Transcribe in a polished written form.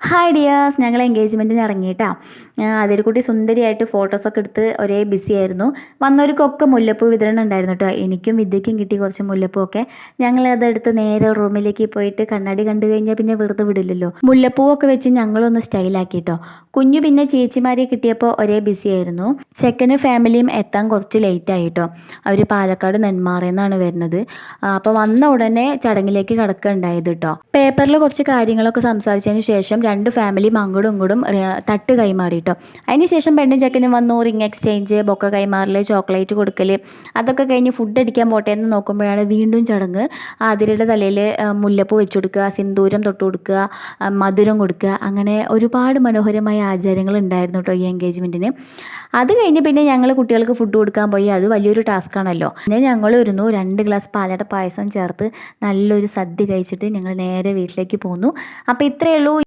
Hi dears, ഞങ്ങൾ എൻഗേജ്മെൻറ്റിന് ഇറങ്ങിയിട്ടാ. അതിരക്കുട്ടി സുന്ദരിയായിട്ട് ഫോട്ടോസൊക്കെ എടുത്ത് ഒരേ ബിസി ആയിരുന്നു. വന്നവർക്കൊക്കെ മുല്ലപ്പൂ വിതരണം ഉണ്ടായിരുന്നു കേട്ടോ. എനിക്കും വിദ്യയ്ക്കും കിട്ടി കുറച്ച് മുല്ലപ്പൂ ഒക്കെ. ഞങ്ങളതെടുത്ത് നേരെ റൂമിലേക്ക് പോയിട്ട് കണ്ണാടി കണ്ടു കഴിഞ്ഞാൽ പിന്നെ വെറുതെ വിടില്ലല്ലോ. മുല്ലപ്പൂവൊക്കെ വെച്ച് ഞങ്ങളൊന്ന് സ്റ്റൈലാക്കി കേട്ടോ. കുഞ്ഞു പിന്നെ ചേച്ചിമാരെ കിട്ടിയപ്പോൾ ഒരേ ബിസി ആയിരുന്നു. ചെക്കനും ഫാമിലിയും എത്താൻ കുറച്ച് ലേറ്റ് ആയി കേട്ടോ. അവർ പാലക്കാട് നെന്മാറയെന്നാണ് വരുന്നത്. അപ്പോൾ വന്ന ഉടനെ ചടങ്ങിലേക്ക് കടക്കുകയുണ്ടായത് കേട്ടോ. പേപ്പറിൽ കുറച്ച് കാര്യങ്ങളൊക്കെ സംസാരിച്ചതിന് ശേഷം രണ്ട് ഫാമിലിയും അങ്ങോട്ടും ഇങ്ങോട്ടും തട്ട് കൈമാറി കേട്ടോ. അതിന് ശേഷം പെണ്ണും ചെക്കനും വന്നു, റിങ് എക്സ്ചേഞ്ച്, ബൊക്ക കൈമാറൽ, ചോക്ലേറ്റ് കൊടുക്കൽ, അതൊക്കെ കഴിഞ്ഞ് ഫുഡ് അടിക്കാൻ പോട്ടെ എന്ന് നോക്കുമ്പോഴാണ് വീണ്ടും ചടങ്ങ്. ആതിരയുടെ തലയിൽ മുല്ലപ്പൂ വെച്ച് കൊടുക്കുക, സിന്ദൂരം തൊട്ട് കൊടുക്കുക, മധുരം കൊടുക്കുക, അങ്ങനെ ഒരുപാട് മനോഹരമായ ആചാരങ്ങൾ ഉണ്ടായിരുന്നു കേട്ടോ ഈ എൻഗേജ്മെൻറ്റിന്. അത് കഴിഞ്ഞ് പിന്നെ ഞങ്ങൾ കുട്ടികൾക്ക് ഫുഡ് കൊടുക്കാൻ പോയി. അത് വലിയൊരു ടാസ്ക് ആണല്ലോ. പിന്നെ ഞങ്ങൾ ഇരുന്നു 2 ഗ്ലാസ് പാലട പായസം ചേർത്ത് നല്ലൊരു സദ്യ കഴിച്ചിട്ട് ഞങ്ങൾ നേരെ വീട്ടിലേക്ക് പോന്നു. അപ്പോൾ ഇത്രയേ ഉള്ളൂ.